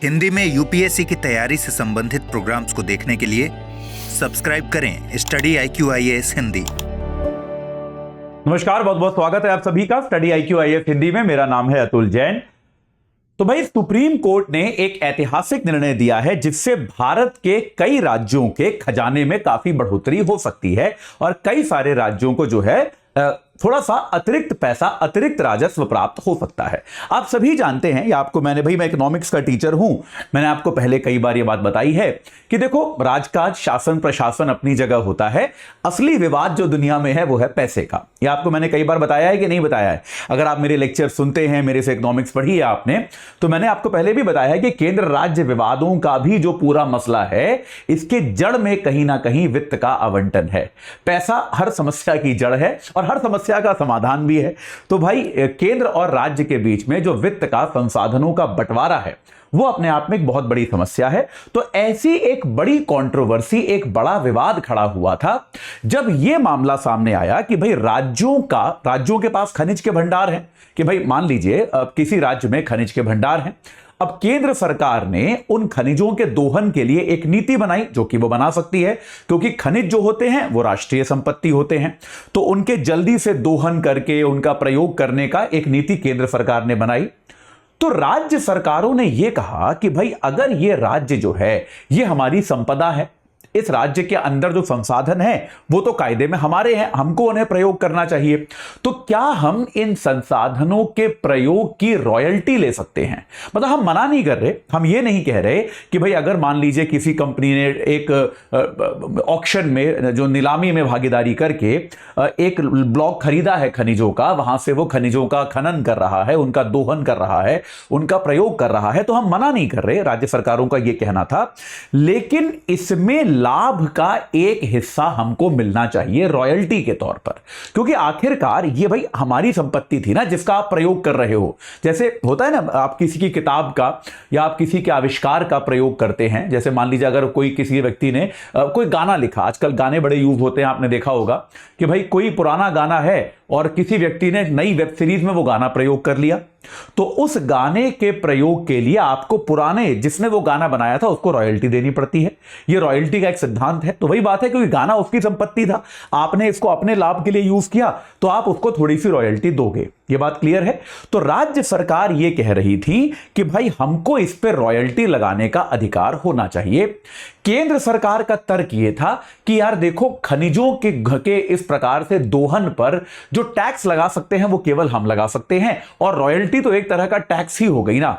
हिंदी में यूपीएससी की तैयारी से संबंधित प्रोग्राम्स को देखने के लिए सब्सक्राइब करें स्टडी IQ IAS हिंदी। नमस्कार, बहुत बहुत स्वागत है आप सभी का स्टडी IQ IAS हिंदी में। मेरा नाम है अतुल जैन। तो भाई, सुप्रीम कोर्ट ने एक ऐतिहासिक निर्णय दिया है जिससे भारत के कई राज्यों के खजाने में काफी बढ़ोतरी हो सकती है और कई सारे राज्यों को जो है थोड़ा सा अतिरिक्त पैसा, अतिरिक्त राजस्व प्राप्त हो सकता है। आप सभी जानते हैं, या आपको मैं इकोनॉमिक्स का टीचर हूं, मैंने आपको पहले कई बार यह बात बताई है कि देखो, राजकाज, शासन, प्रशासन अपनी जगह होता है। असली विवाद जो दुनिया में है वो है पैसे का। यह आपको मैंने कई बार बताया है कि नहीं बताया है? अगर आप मेरे लेक्चर सुनते हैं, मेरे से इकोनॉमिक्स पढ़ी है आपने, तो मैंने आपको पहले भी बताया है कि केंद्र राज्य विवादों का भी जो पूरा मसला है, इसके जड़ में कहीं ना कहीं वित्त का आवंटन है। पैसा हर समस्या की जड़ है और हर समस्या का समाधान भी है। तो भाई, केंद्र और राज्य के बीच में जो वित्त का, संसाधनों का बंटवारा है, वो अपने आप में एक बहुत बड़ी समस्या है। तो ऐसी एक बड़ी कंट्रोवर्सी, एक बड़ा विवाद खड़ा हुआ था जब यह मामला सामने आया कि भाई राज्यों के पास खनिज के भंडार हैं, कि भाई मान लीजिए किसी राज्य में खनिज के भंडार हैं। अब केंद्र सरकार ने उन खनिजों के दोहन के लिए एक नीति बनाई, जो कि वो बना सकती है, क्योंकि खनिज जो होते हैं वो राष्ट्रीय संपत्ति होते हैं। तो उनके जल्दी से दोहन करके उनका प्रयोग करने का एक नीति केंद्र सरकार ने बनाई। तो राज्य सरकारों ने यह कहा कि भाई, अगर ये राज्य जो है ये हमारी संपदा है, इस राज्य के अंदर जो संसाधन है वो तो कायदे में हमारे हैं, हमको उन्हें प्रयोग करना चाहिए। तो क्या हम इन संसाधनों के प्रयोग की रॉयल्टी ले सकते हैं? मतलब हम मना नहीं कर रहे, हम ये नहीं कह रहे कि भाई अगर मान लीजिए किसी कंपनी ने एक ऑक्शन में, जो नीलामी में भागीदारी करके एक ब्लॉक खरीदा है खनिजों का, वहां से वो खनिजों का खनन कर रहा है, उनका दोहन कर रहा है, उनका प्रयोग कर रहा है, तो हम मना नहीं कर रहे, राज्य सरकारों का यह कहना था। लेकिन इसमें लाभ का एक हिस्सा हमको मिलना चाहिए रॉयल्टी के तौर पर, क्योंकि आखिरकार ये भाई हमारी संपत्ति थी ना, जिसका आप प्रयोग कर रहे हो। जैसे होता है ना, आप किसी की किताब का या आप किसी के आविष्कार का प्रयोग करते हैं। जैसे मान लीजिए अगर कोई किसी व्यक्ति ने कोई गाना लिखा, आजकल गाने बड़े यूज होते हैं, आपने देखा होगा कि भाई कोई पुराना गाना है और किसी व्यक्ति ने नई वेब सीरीज में वो गाना प्रयोग कर लिया, तो उस गाने के प्रयोग के लिए आपको पुराने, जिसने वो गाना बनाया था, उसको रॉयल्टी देनी पड़ती है। ये रॉयल्टी का एक सिद्धांत है। तो वही बात है, क्योंकि गाना उसकी संपत्ति था, आपने इसको अपने लाभ के लिए यूज किया, तो आप उसको थोड़ी सी रॉयल्टी दोगे। ये बात क्लियर है? तो राज्य सरकार ये कह रही थी कि भाई हमको इस पर रॉयल्टी लगाने का अधिकार होना चाहिए। केंद्र सरकार का तर्क यह था कि यार देखो, खनिजों के इस प्रकार से दोहन पर जो टैक्स लगा सकते हैं वो केवल हम लगा सकते हैं, और रॉयल्टी तो एक तरह का टैक्स ही हो गई ना।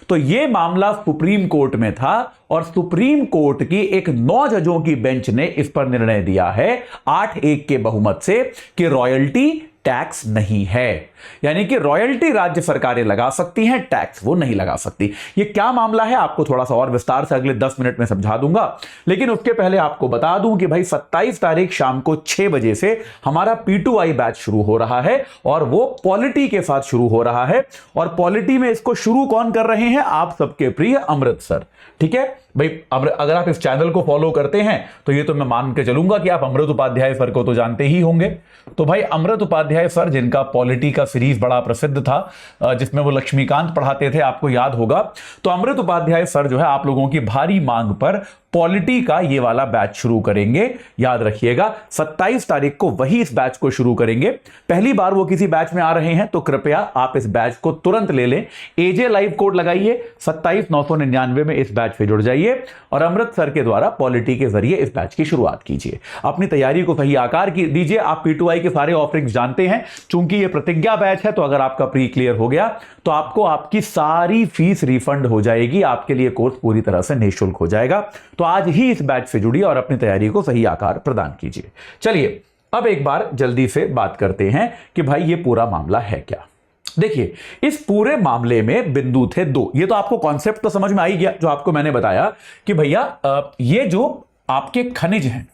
तो यह मामला सुप्रीम कोर्ट में था और सुप्रीम कोर्ट की एक 9 जजों की बेंच ने इस पर निर्णय दिया है 8-1 के बहुमत से कि रॉयल्टी टैक्स नहीं है। यानी कि रॉयल्टी राज्य सरकारें लगा सकती हैं, टैक्स वो नहीं लगा सकती। ये क्या मामला है आपको थोड़ा सा और विस्तार से अगले 10 मिनट में समझा दूंगा, लेकिन उसके पहले आपको बता दूं कि भाई 27 तारीख शाम को 6 बजे से हमारा P2I बैच शुरू हो रहा है और वो पॉलिटी के साथ शुरू हो रहा है। और पॉलिटी में इसको शुरू कौन कर रहे हैं? आप सबके प्रिय अमृत सर। ठीक है भाई, अगर आप इस चैनल को फॉलो करते हैं तो ये तो मैं मान के चलूंगा कि आप अमृत उपाध्याय सर को तो जानते ही होंगे। तो भाई, अमृत उपाध्याय सर, जिनका पॉलिटी का सीरीज बड़ा प्रसिद्ध था, जिसमें वो लक्ष्मीकांत पढ़ाते थे, आपको याद होगा। तो अमृत उपाध्याय सर जो है आप लोगों की भारी मांग पर पॉलिटी का ये वाला बैच शुरू करेंगे। याद रखिएगा, 27 तारीख को वही इस बैच को शुरू करेंगे। पहली बार वो किसी बैच में आ रहे हैं तो कृपया आप इस बैच को तुरंत ले लें। एजे लाइव कोड लगाइए, 27,999 में इस बैच से जुड़ जाइए और अमृत सर के द्वारा पॉलिटी के जरिए इस बैच की शुरुआत कीजिए। अपनी तैयारी को सही आकार दीजिए। आप P2I के सारे ऑफरिंग्स जानते हैं। चूंकि ये प्रतिज्ञा बैच है, तो अगर आपका प्री क्लियर हो गया तो आपको आपकी सारी फीस रिफंड हो जाएगी। आपके लिए कोर्स पूरी तरह से निःशुल्क हो जाएगा। तो आज ही इस बैच से जुड़िए और अपनी तैयारी को सही आकार प्रदान कीजिए। चलिए, अब एक बार जल्दी से बात करते हैं कि भाई ये पूरा मामला है क्या। देखिए, इस पूरे मामले में बिंदु थे 2। ये तो आपको कॉन्सेप्ट तो समझ में आ ही गया, जो आपको मैंने बताया कि भैया ये जो आपके खनिज हैं,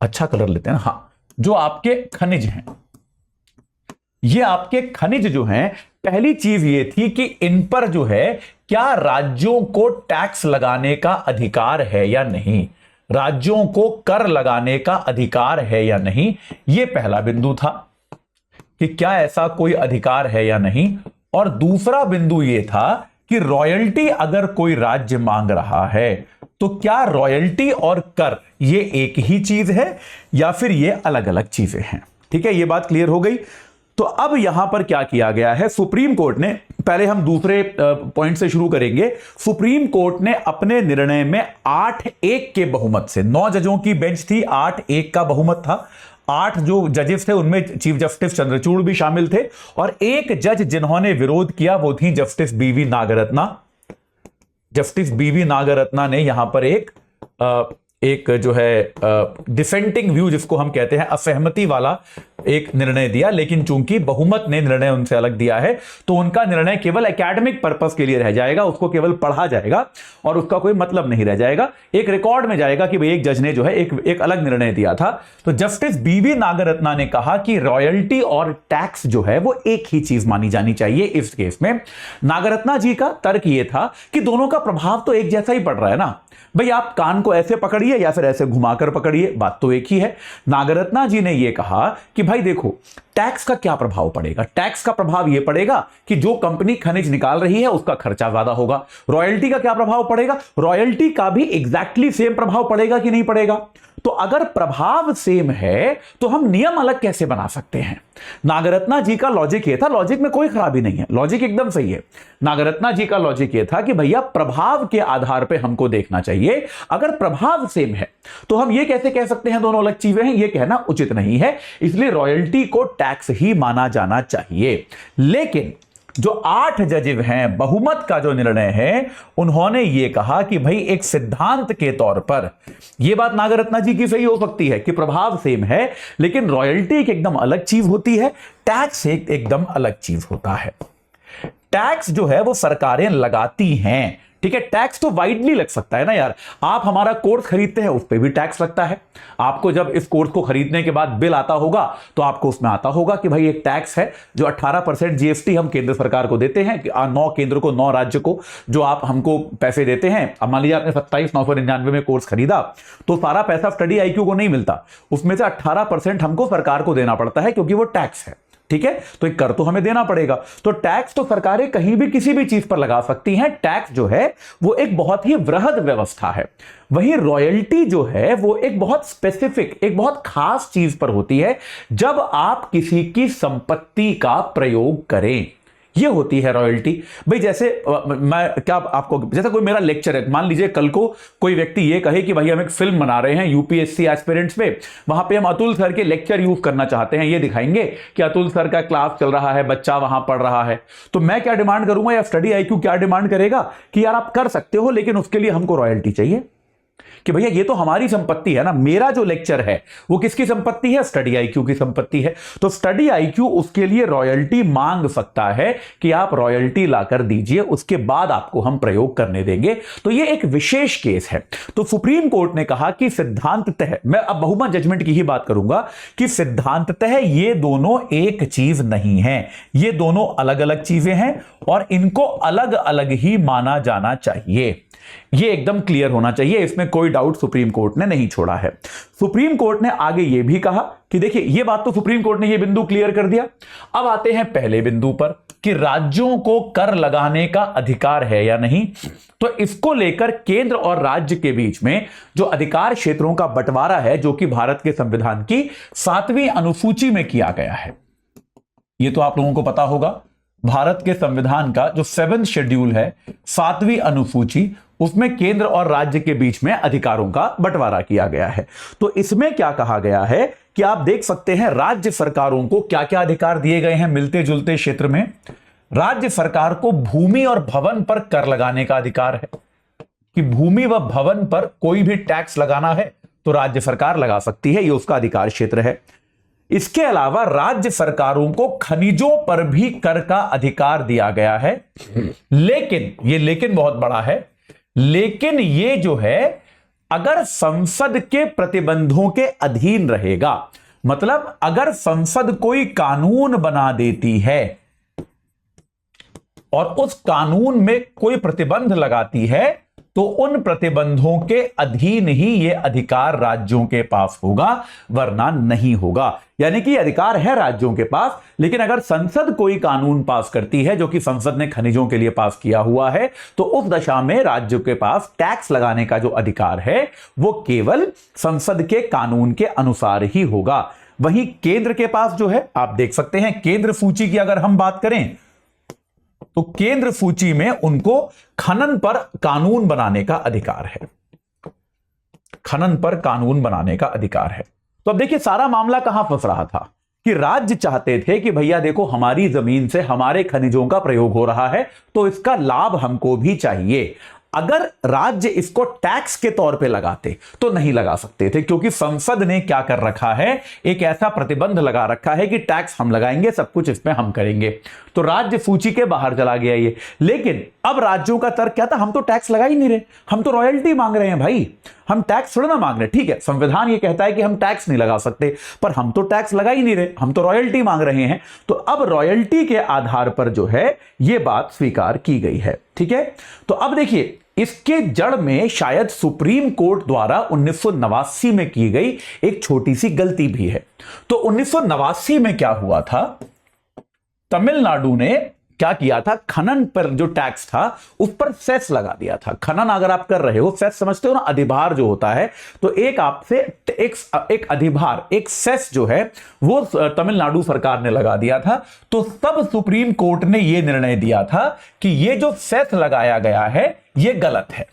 अच्छा कलर लेते हैं ना, हाँ, जो आपके खनिज हैं, ये आपके खनिज जो हैं, पहली चीज ये थी कि इन पर जो है क्या राज्यों को टैक्स लगाने का अधिकार है या नहीं, राज्यों को कर लगाने का अधिकार है या नहीं। यह पहला बिंदु था कि क्या ऐसा कोई अधिकार है या नहीं। और दूसरा बिंदु यह था कि कि रॉयल्टी अगर कोई राज्य मांग रहा है तो क्या रॉयल्टी और कर ये एक ही चीज है या फिर ये अलग अलग चीजें हैं? ठीक है, ये बात क्लियर हो गई। तो अब यहां पर क्या किया गया है, सुप्रीम कोर्ट ने, पहले हम दूसरे पॉइंट से शुरू करेंगे। सुप्रीम कोर्ट ने अपने निर्णय में 8-1 के बहुमत से, 9 जजों की बेंच थी, 8-1 का बहुमत था। 8 जो जजेस थे उनमें चीफ जस्टिस चंद्रचूड़ भी शामिल थे और एक जज जिन्होंने विरोध किया वो थी जस्टिस बीवी नागरत्ना। जस्टिस बीवी नागरत्ना ने यहां पर एक जो है डिसेंटिंग व्यू, जिसको हम कहते हैं असहमति वाला एक निर्णय दिया, लेकिन चूंकि बहुमत ने निर्णय उनसे अलग दिया है तो उनका निर्णय केवल एकेडमिक पर्पस के लिए रह जाएगा, उसको केवल पढ़ा जाएगा और उसका कोई मतलब नहीं रह जाएगा, एक रिकॉर्ड में जाएगा कि भाई एक जज ने जो है एक अलग निर्णय दिया था। तो जस्टिस बीवी नागरत्ना ने कहा कि रॉयल्टी और टैक्स जो है वो एक ही चीज मानी जानी चाहिए। इस केस में नागरत्ना जी का तर्क यह था कि दोनों का प्रभाव तो एक जैसा ही पड़ रहा है ना, भाई आप कान को ऐसे पकड़िए या फिर ऐसे घुमाकर पकड़िए, बात तो एक ही है। नागरत्ना जी ने यह कहा कि भाई देखो, टैक्स का क्या प्रभाव पड़ेगा? टैक्स का प्रभाव यह पड़ेगा कि जो कंपनी खनिज निकाल रही है उसका खर्चा ज्यादा होगा। रॉयल्टी का क्या प्रभाव पड़ेगा? रॉयल्टी का भी एग्जैक्टली सेम प्रभाव पड़ेगा कि नहीं पड़ेगा? तो अगर प्रभाव सेम है तो हम नियम अलग कैसे बना सकते हैं? नागरत्ना जी का लॉजिक यह था, लॉजिक में कोई खराबी नहीं है, लॉजिक एकदम सही है। नागरत्ना जी का लॉजिक यह था कि भैया प्रभाव के आधार पर हमको देखना चाहिए। अगर प्रभाव सेम है तो हम यह कैसे कह सकते हैं दोनों अलग चीजें हैं? यह कहना उचित नहीं है, इसलिए रॉयल्टी को टैक्स ही माना जाना चाहिए। लेकिन जो 8 जजेस हैं, बहुमत का जो निर्णय है, उन्होंने यह कहा कि भाई एक सिद्धांत के तौर पर यह बात नागरत्ना जी की सही हो सकती है कि प्रभाव सेम है, लेकिन रॉयल्टी एक एकदम अलग चीज होती है, टैक्स एक एकदम अलग चीज होता है। टैक्स जो है वो सरकारें लगाती हैं, ठीक है। टैक्स तो वाइडली लग सकता है ना यार, आप हमारा कोर्स खरीदते हैं उस पर भी टैक्स लगता है। आपको जब इस कोर्स को खरीदने के बाद बिल आता होगा तो आपको उसमें आता होगा कि भाई एक टैक्स है जो 18% जीएसटी हम केंद्र सरकार को देते हैं, 9 केंद्र को 9 राज्य को, जो आप हमको पैसे देते हैं। अब मान लीजिए आपने 27,999 में कोर्स खरीदा तो सारा पैसा स्टडी आईक्यू को नहीं मिलता, उसमें से 18% हमको सरकार को देना पड़ता है क्योंकि वो टैक्स है, ठीक है। तो एक कर तो हमें देना पड़ेगा। तो टैक्स तो सरकारें कहीं भी किसी भी चीज पर लगा सकती हैं। टैक्स जो है वो एक बहुत ही वृहद व्यवस्था है। वहीं रॉयल्टी जो है वो एक बहुत स्पेसिफिक, एक बहुत खास चीज पर होती है, जब आप किसी की संपत्ति का प्रयोग करें, ये होती है रॉयल्टी। भाई जैसे मैं क्या आपको, जैसे कोई मेरा लेक्चर है, मान लीजिए कल को कोई व्यक्ति ये कहे कि भाई हम एक फिल्म बना रहे हैं यूपीएससी एस्पिरेंट्स पे, वहां पे हम अतुल सर के लेक्चर यूज करना चाहते हैं, ये दिखाएंगे कि अतुल सर का क्लास चल रहा है, बच्चा वहां पढ़ रहा है, तो मैं क्या डिमांड करूंगा या स्टडी आईक्यू क्या डिमांड करेगा कि यार आप कर सकते हो लेकिन उसके लिए हमको रॉयल्टी चाहिए, कि भैया ये तो हमारी संपत्ति है ना, मेरा जो लेक्चर है वो किसकी संपत्ति है? स्टडी आईक्यू की संपत्ति है। तो स्टडी आईक्यू उसके लिए रॉयल्टी मांग सकता है कि आप रॉयल्टी लाकर दीजिए, उसके बाद आपको हम प्रयोग करने देंगे। तो ये एक विशेष केस है। तो सुप्रीम कोर्ट ने कहा कि सिद्धांततः, मैं अब बहुमत जजमेंट की ही बात करूंगा, कि सिद्धांततः ये दोनों एक चीज नहीं है, ये दोनों अलग अलग चीजें हैं और इनको अलग अलग ही माना जाना चाहिए। ये एकदम क्लियर होना चाहिए, इसमें कोई डाउट सुप्रीम कोर्ट ने नहीं छोड़ा है। सुप्रीम कोर्ट ने आगे यह भी कहा कि देखिए, ये बात तो सुप्रीम कोर्ट ने ये बिंदु क्लियर कर दिया। अब आते हैं पहले बिंदु पर कि राज्यों को कर लगाने का अधिकार है या नहीं। तो इसको लेकर केंद्र और राज्य के बीच में जो अधिकार क्षेत्रों का बंटवारा है, जो कि भारत के संविधान की 7वीं अनुसूची में किया गया है, ये तो आप लोगों को पता होगा। भारत के संविधान का जो 7th शेड्यूल है, 7वीं अनुसूची, उसमें केंद्र और राज्य के बीच में अधिकारों का बंटवारा किया गया है। तो इसमें क्या कहा गया है कि आप देख सकते हैं राज्य सरकारों को क्या क्या अधिकार दिए गए हैं मिलते जुलते क्षेत्र में। राज्य सरकार को भूमि और भवन पर कर लगाने का अधिकार है, कि भूमि व भवन पर कोई भी टैक्स लगाना है तो राज्य सरकार लगा सकती है, यह उसका अधिकार क्षेत्र है। इसके अलावा राज्य सरकारों को खनिजों पर भी कर का अधिकार दिया गया है। लेकिन बहुत बड़ा है, लेकिन ये जो है अगर संसद के प्रतिबंधों के अधीन रहेगा, मतलब अगर संसद कोई कानून बना देती है और उस कानून में कोई प्रतिबंध लगाती है तो उन प्रतिबंधों के अधीन ही यह अधिकार राज्यों के पास होगा, वरना नहीं होगा। यानी कि अधिकार है राज्यों के पास, लेकिन अगर संसद कोई कानून पास करती है जो कि संसद ने खनिजों के लिए पास किया हुआ है, तो उस दशा में राज्यों के पास टैक्स लगाने का जो अधिकार है वो केवल संसद के कानून के अनुसार ही होगा। वहीं केंद्र के पास जो है, आप देख सकते हैं केंद्र सूची की अगर हम बात करें तो केंद्र सूची में उनको खनन पर कानून बनाने का अधिकार है। खनन पर कानून बनाने का अधिकार है। तो अब देखिए सारा मामला कहां फंस रहा था कि राज्य चाहते थे कि भैया देखो हमारी जमीन से हमारे खनिजों का प्रयोग हो रहा है तो इसका लाभ हमको भी चाहिए। अगर राज्य इसको टैक्स के तौर पे लगाते तो नहीं लगा सकते थे, क्योंकि संसद ने क्या कर रखा है, एक ऐसा प्रतिबंध लगा रखा है कि टैक्स हम लगाएंगे, सब कुछ इसमें हम करेंगे। तो राज्य सूची के बाहर चला गया ये। लेकिन अब राज्यों का तर्क क्या था, हम तो टैक्स लगा ही नहीं रहे, हम तो रॉयल्टी मांग रहे हैं भाई, हम टैक्स थोड़ा ना मांग रहे। ठीक है, संविधान ये कहता है कि हम टैक्स नहीं लगा सकते, पर हम तो टैक्स लगा ही नहीं रहे, हम तो रॉयल्टी मांग रहे हैं। तो अब रॉयल्टी के आधार पर जो है ये बात स्वीकार की गई है। ठीक है, तो अब देखिए इसके जड़ में शायद सुप्रीम कोर्ट द्वारा 1989 में की गई एक छोटी सी गलती भी है। तो 1989 में क्या हुआ था, तमिलनाडु ने क्या किया था, खनन पर जो टैक्स था उस पर सेस लगा दिया था। खनन अगर आप कर रहे हो, सेस समझते हो ना, अधिभार जो होता है, तो एक आपसे एक अधिभार, एक सेस जो है वो तमिलनाडु सरकार ने लगा दिया था। तो तब सुप्रीम कोर्ट ने यह निर्णय दिया था कि यह जो सेस लगाया गया है यह गलत है।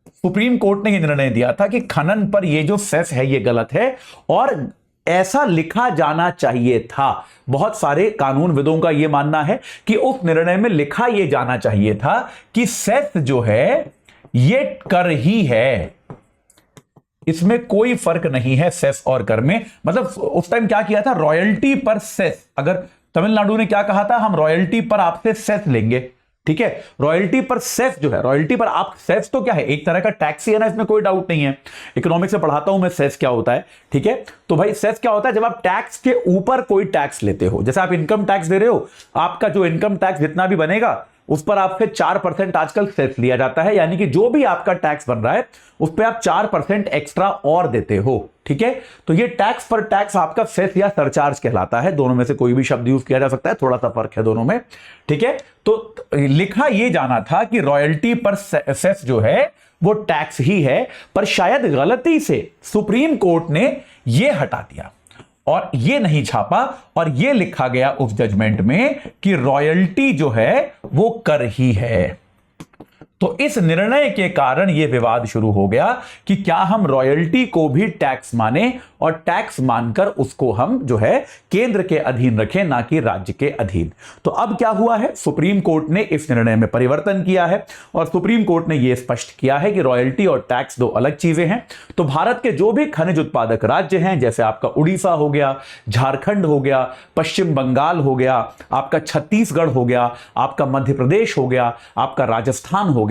सुप्रीम कोर्ट ने यह निर्णय दिया था कि खनन पर यह जो सेस है यह गलत है और ऐसा लिखा जाना चाहिए था। बहुत सारे कानूनविदों का यह मानना है कि उस निर्णय में लिखा यह जाना चाहिए था कि सेस जो है यह कर ही है, इसमें कोई फर्क नहीं है सेस और कर में। मतलब उस टाइम क्या किया था, रॉयल्टी पर सेस, अगर तमिलनाडु ने क्या कहा था, हम रॉयल्टी पर आपसे सेस लेंगे। ठीक है, रॉयल्टी पर सेस जो है, रॉयल्टी पर आप सेस तो क्या है, एक तरह का टैक्स ही है ना, इसमें कोई डाउट नहीं है। इकोनॉमिक्स में पढ़ाता हूं मैं सेस क्या होता है। ठीक है, तो भाई सेस क्या होता है, जब आप टैक्स के ऊपर कोई टैक्स लेते हो, जैसे आप इनकम टैक्स दे रहे हो, आपका जो इनकम टैक्स जितना भी बनेगा उस पर आपसे 4% आजकल सेस लिया जाता है। यानी कि जो भी आपका टैक्स बन रहा है उस पर आप 4% एक्स्ट्रा और देते हो। ठीक है, तो ये टैक्स पर टैक्स आपका सेस या सरचार्ज कहलाता है। दोनों में से कोई भी शब्द यूज किया जा सकता है, थोड़ा सा फर्क है दोनों में। ठीक है, तो लिखा यह जाना था कि रॉयल्टी पर सेस जो है वो टैक्स ही है, पर शायद गलती से सुप्रीम कोर्ट ने यह हटा दिया और ये नहीं छापा और ये लिखा गया उस जजमेंट में कि रॉयल्टी जो है वो कर ही है। तो इस निर्णय के कारण यह विवाद शुरू हो गया कि क्या हम रॉयल्टी को भी टैक्स माने और टैक्स मानकर उसको हम जो है केंद्र के अधीन रखें, ना कि राज्य के अधीन। तो अब क्या हुआ है, सुप्रीम कोर्ट ने इस निर्णय में परिवर्तन किया है और सुप्रीम कोर्ट ने यह स्पष्ट किया है कि रॉयल्टी और टैक्स दो अलग चीजें हैं। तो भारत के जो भी खनिज उत्पादक राज्य हैं, जैसे आपका उड़ीसा हो गया, झारखंड हो गया, पश्चिम बंगाल हो गया, आपका छत्तीसगढ़ हो गया, आपका मध्य प्रदेश हो गया, आपका राजस्थान हो गया,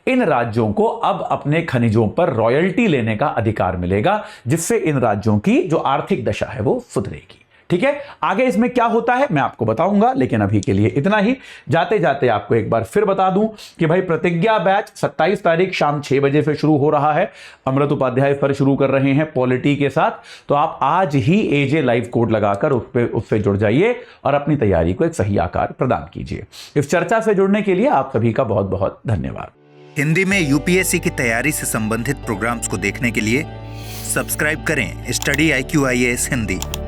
इन राज्यों को अब अपने खनिजों पर रॉयल्टी लेने का अधिकार मिलेगा, जिससे इन राज्यों की जो आर्थिक दशा है वो सुधरेगी। ठीक है, आगे इसमें क्या होता है मैं आपको बताऊंगा, लेकिन अभी के लिए इतना ही। जाते जाते आपको एक बार फिर बता दूं कि भाई प्रतिज्ञा बैच 27 तारीख शाम 6 बजे से शुरू हो रहा है। अमृत उपाध्याय पर शुरू कर रहे हैं पॉलिटी के साथ, तो आप आज ही एजे लाइव कोड लगाकर उससे जुड़ जाइए और अपनी तैयारी को एक सही आकार प्रदान कीजिए। इस चर्चा से जुड़ने के लिए आप सभी का बहुत बहुत धन्यवाद। हिंदी में यूपीएससी की तैयारी से संबंधित प्रोग्राम्स को देखने के लिए सब्सक्राइब करें स्टडी IQ IAS हिंदी।